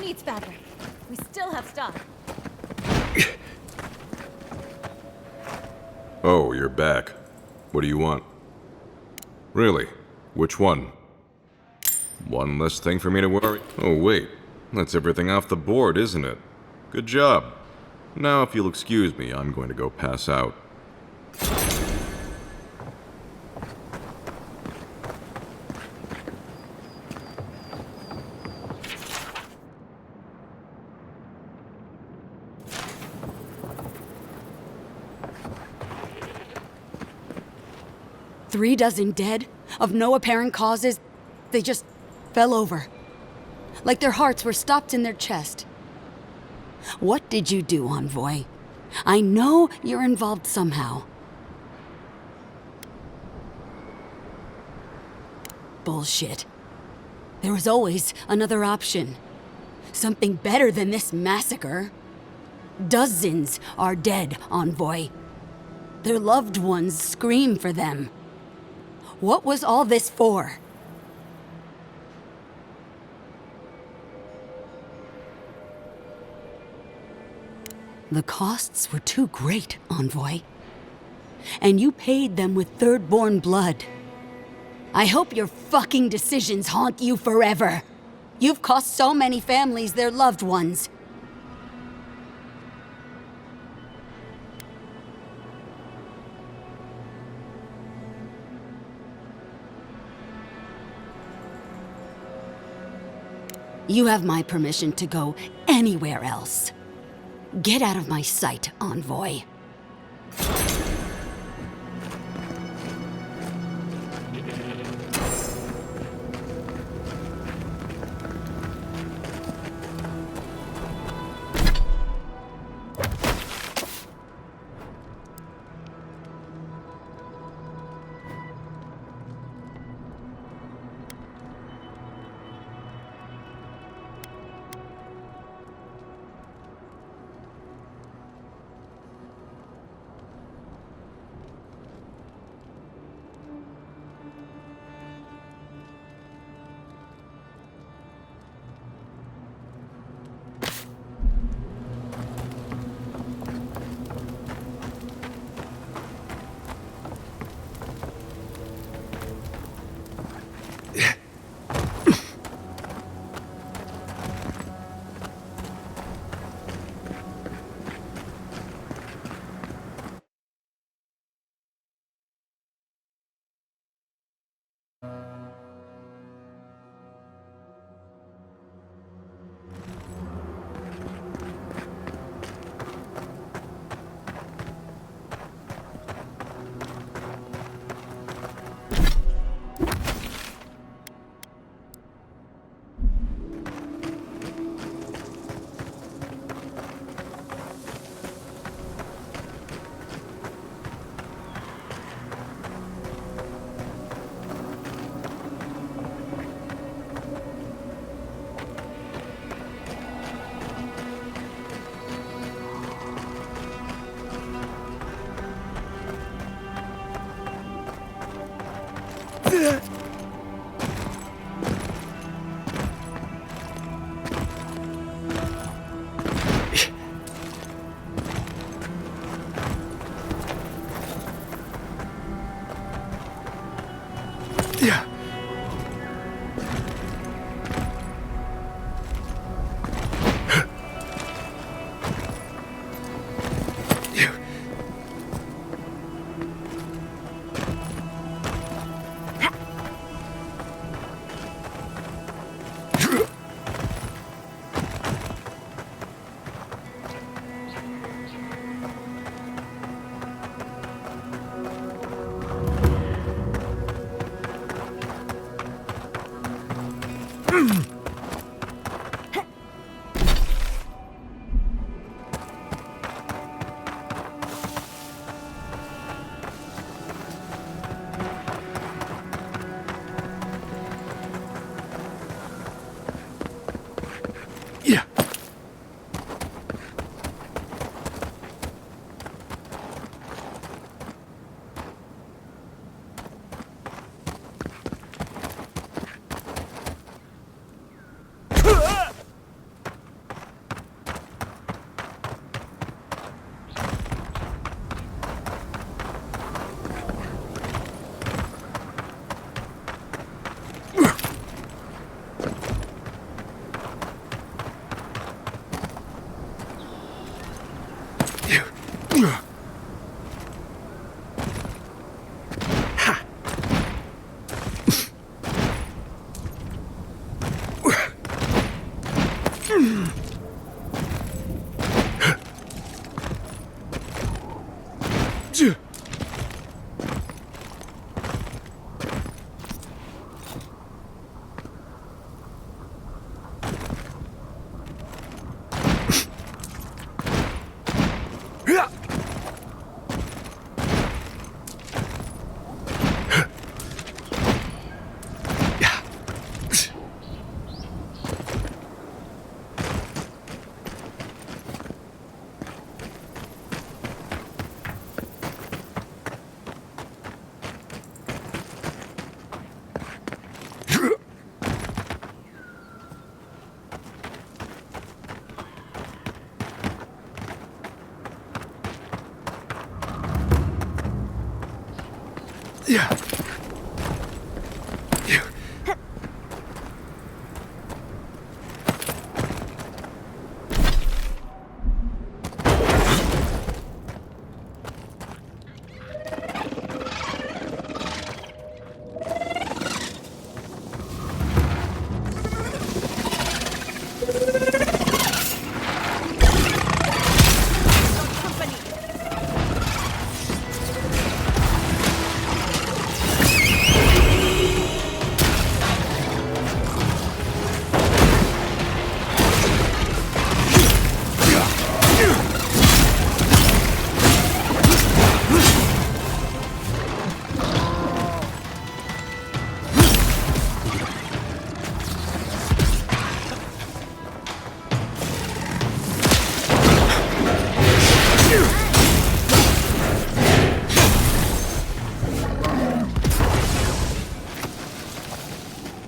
needs fabric? We still have stock. Oh, you're back. What do you want? Really? Which one? One less thing for me to worry? Oh, wait. That's everything off the board, isn't it? Good job. Now, if you'll excuse me, I'm going to go pass out. Three dozen dead, of no apparent causes. They just fell over. Like their hearts were stopped in their chest. What did you do, Envoy? I know you're involved somehow. Bullshit. There was always another option. Something better than this massacre. Dozens are dead, Envoy. Their loved ones scream for them. What was all this for? The costs were too great, Envoy. And you paid them with third-born blood. I hope your fucking decisions haunt you forever. You've cost so many families their loved ones. You have my permission to go anywhere else. Get out of my sight, Envoy.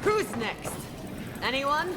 Who's next? Anyone?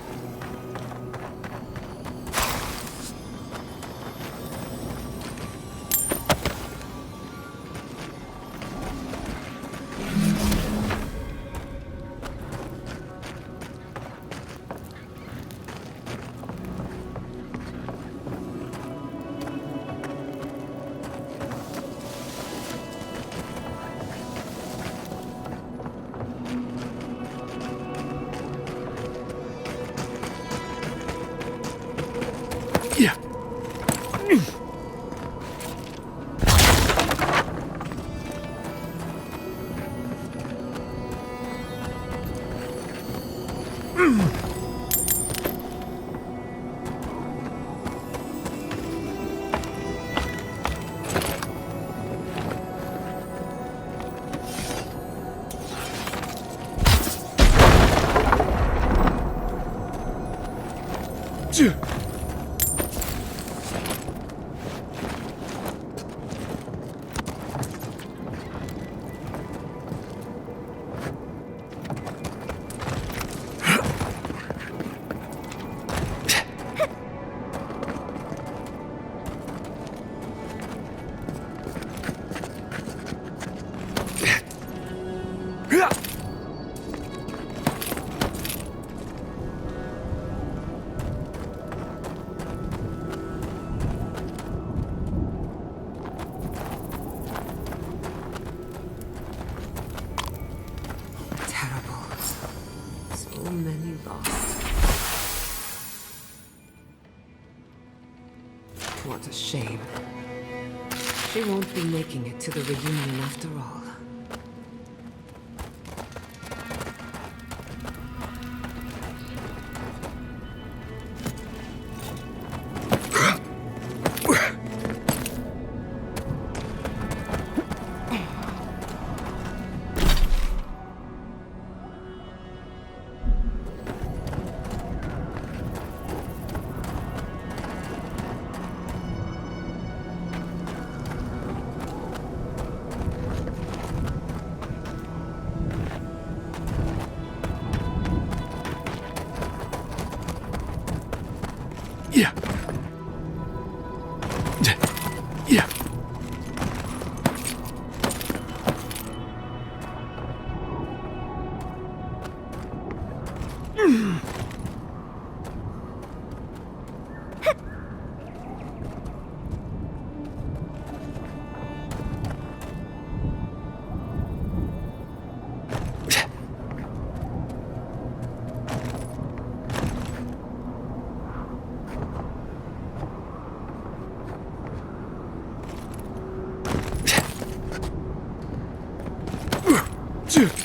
What a shame. She won't be making it to the reunion after all. Yeah.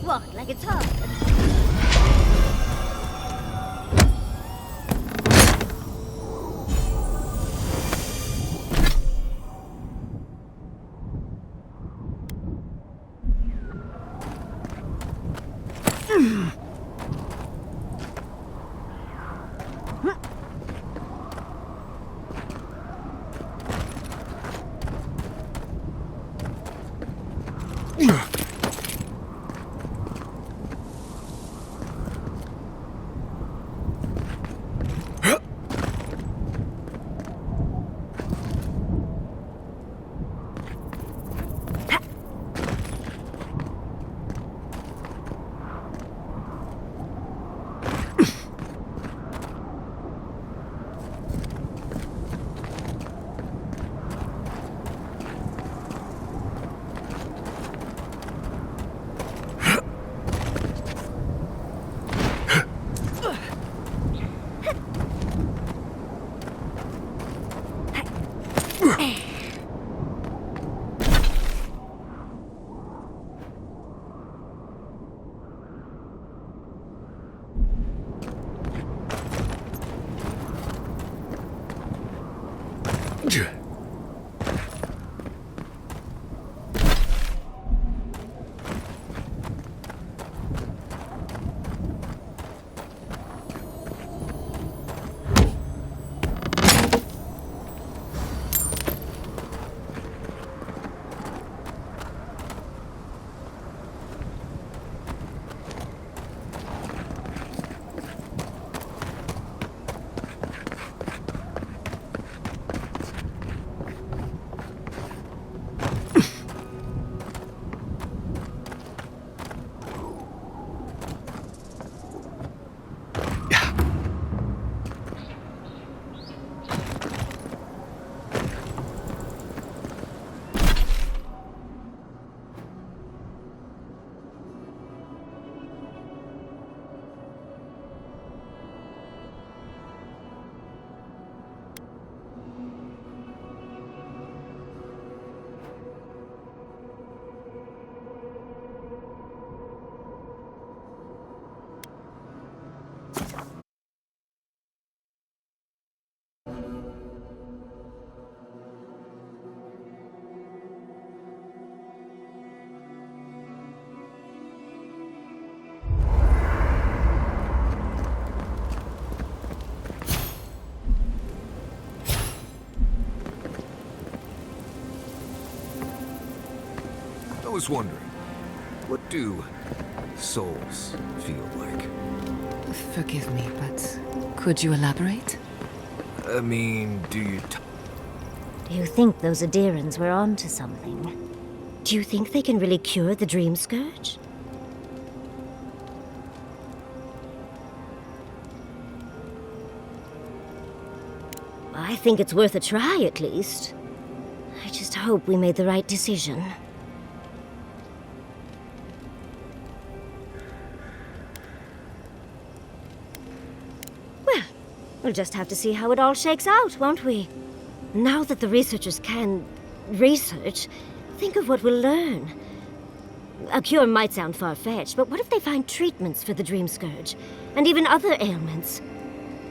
What, like it's hard? I was wondering, what do souls feel like? Forgive me, but could you elaborate? I mean, do you Do you think those Adirans were onto something? Do you think they can really cure the Dream Scourge? I think it's worth a try, at least. I just hope we made the right decision. Well, we'll just have to see how it all shakes out, won't we? Now that the researchers can research, Think of what we'll learn. A cure might sound far-fetched, but what if they find treatments for the Dream Scourge? And even other ailments?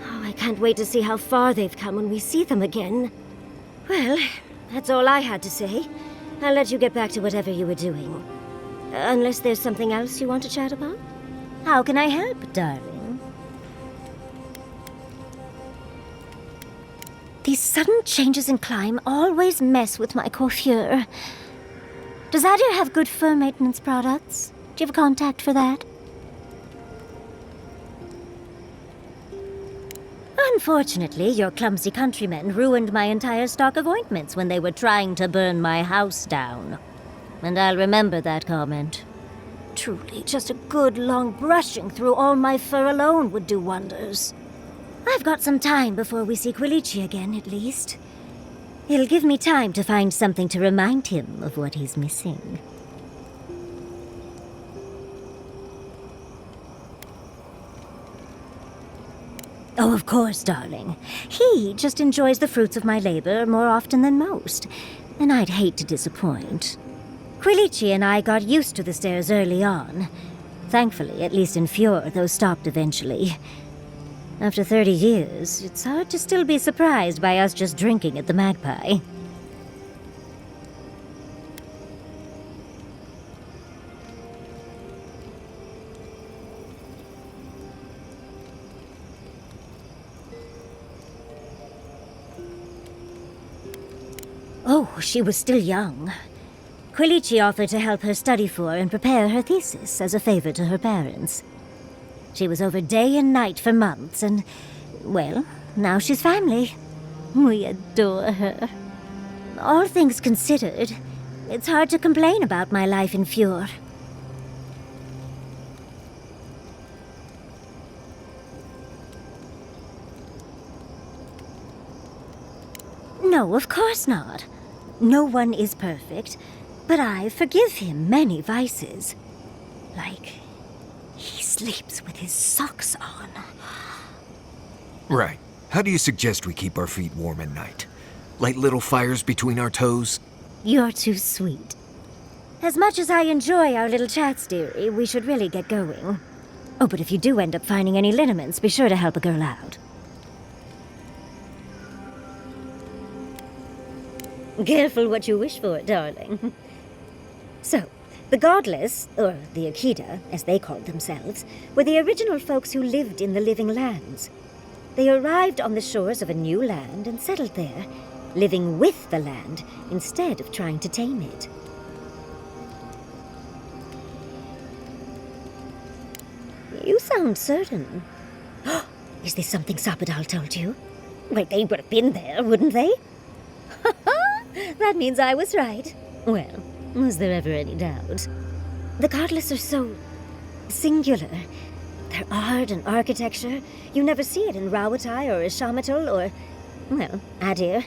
Oh, I can't wait to see how far they've come when we see them again. Well, that's all I had to say. I'll let you get back to whatever you were doing. Unless there's something else you want to chat about? How can I help, darling? These sudden changes in climate always mess with my coiffure. Does Adir have good fur maintenance products? Do you have a contact for that? Unfortunately, your clumsy countrymen ruined my entire stock of ointments when they were trying to burn my house down. And I'll remember that comment. Truly, just a good long brushing through all my fur alone would do wonders. I've got some time before we see Quilici again, at least. It'll give me time to find something to remind him of what he's missing. Oh, of course, darling. He just enjoys the fruits of my labor more often than most, and I'd hate to disappoint. Quilici and I got used to the stairs early on. Thankfully, at least in Fjord, those stopped eventually. After 30 years, it's hard to still be surprised by us just drinking at the Magpie. Oh, she was still young. Quilici offered to help her study for and prepare her thesis as a favor to her parents. She was over day and night for months, and, well, now she's family. We adore her. All things considered, it's hard to complain about my life in Fjord. No, of course not. No one is perfect, but I forgive him many vices. Like, he sleeps with his socks on. Right. How do you suggest we keep our feet warm at night? Light little fires between our toes? You're too sweet. As much as I enjoy our little chats, dearie, we should really get going. Oh, but if you do end up finding any liniments, be sure to help a girl out. Careful what you wish for, darling. So, the Godless, or the Akita, as they called themselves, were the original folks who lived in the Living Lands. They arrived on the shores of a new land and settled there, living with the land instead of trying to tame it. You sound certain. Is this something Sapadal told you? Well, they would have been there, wouldn't they? That means I was right. Well, was there ever any doubt? The Godless are so singular. Their art and architecture, you never see it in Rawatai or Chiamatelo or, well, Adir.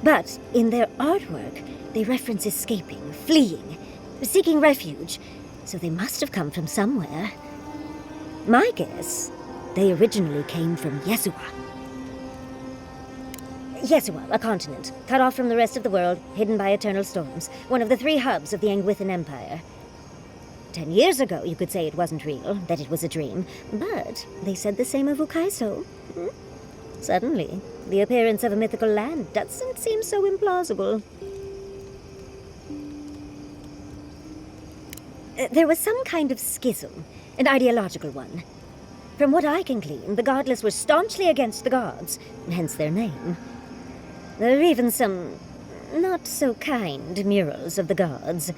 But in their artwork, they reference escaping, fleeing, seeking refuge, so they must have come from somewhere. My guess, they originally came from Yesua. Yesua, a continent, cut off from the rest of the world, hidden by eternal storms, one of the 3 hubs of the Angwithan Empire. 10 years ago, you could say it wasn't real, that it was a dream, but they said the same of Ukaiso. Suddenly, the appearance of a mythical land doesn't seem so implausible. There was some kind of schism, an ideological one. From what I can glean, the Godless were staunchly against the gods, hence their name. There are even some not-so-kind murals of the gods.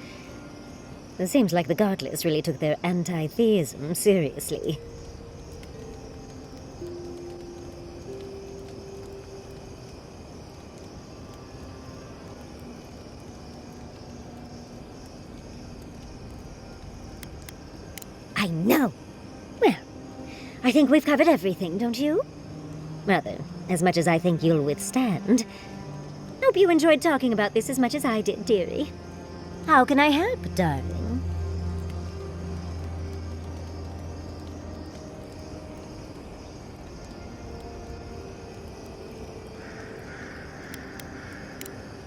It seems like the Godless really took their anti-theism seriously. I know! Well, I think we've covered everything, don't you? Rather, as much as I think you'll withstand. Hope you enjoyed talking about this as much as I did, dearie. How can I help, darling?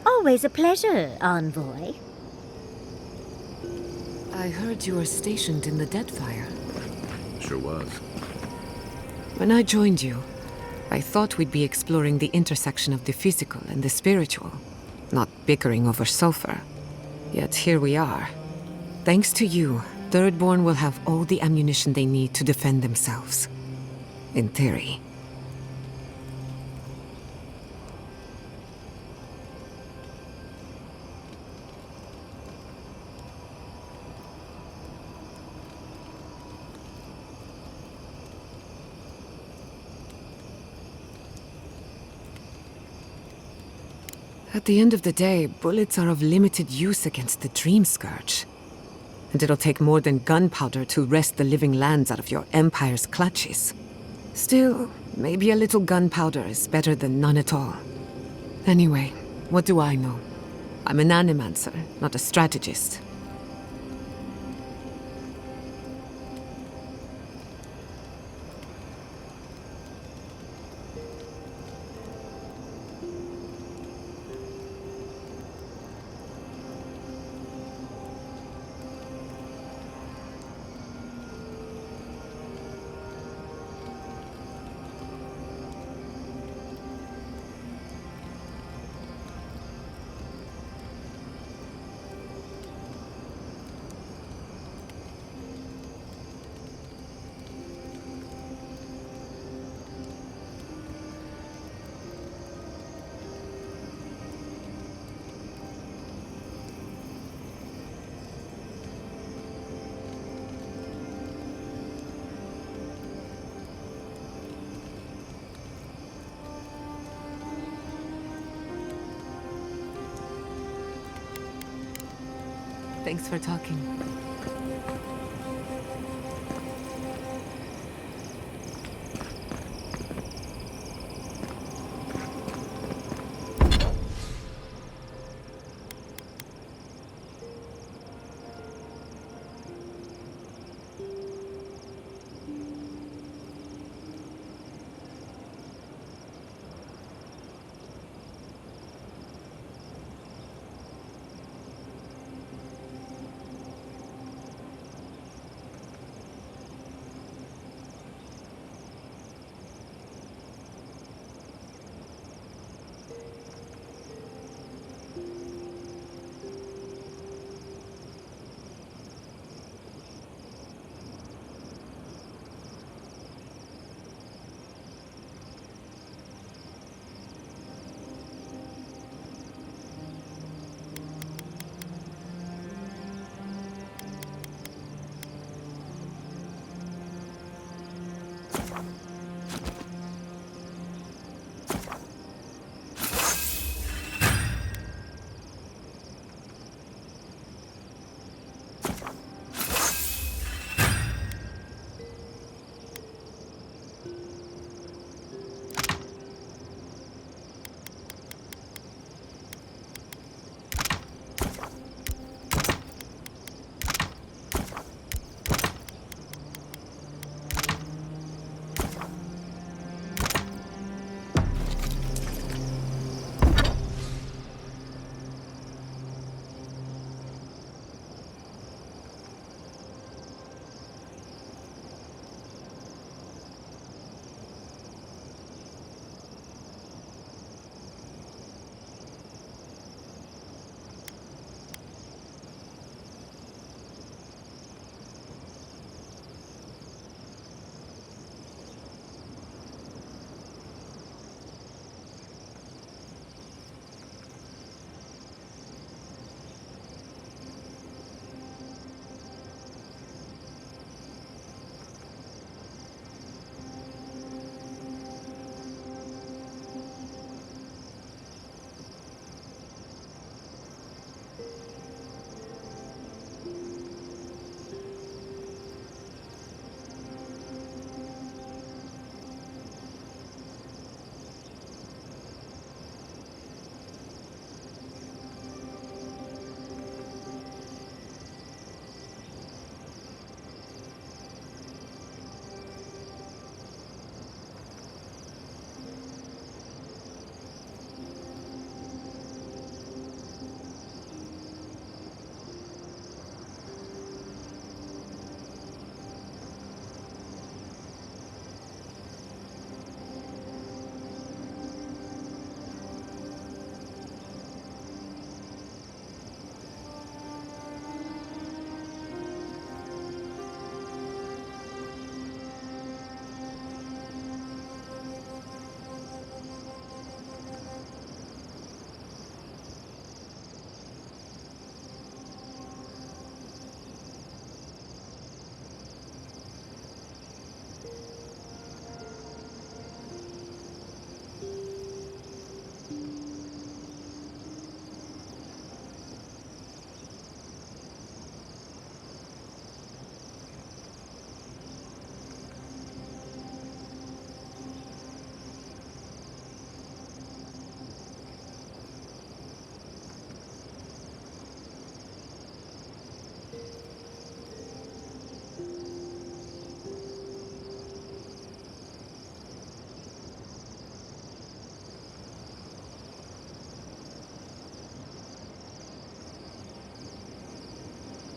Always a pleasure, envoy. I heard you were stationed in the Deadfire. Sure was. When I joined you, I thought we'd be exploring the intersection of the physical and the spiritual, not bickering over sulfur. Yet here we are. Thanks to you, Thirdborn will have all the ammunition they need to defend themselves. In theory. At the end of the day, bullets are of limited use against the Dream Scourge. And it'll take more than gunpowder to wrest the living lands out of your Empire's clutches. Still, maybe a little gunpowder is better than none at all. Anyway, what do I know? I'm an animancer, not a strategist. Thanks for talking.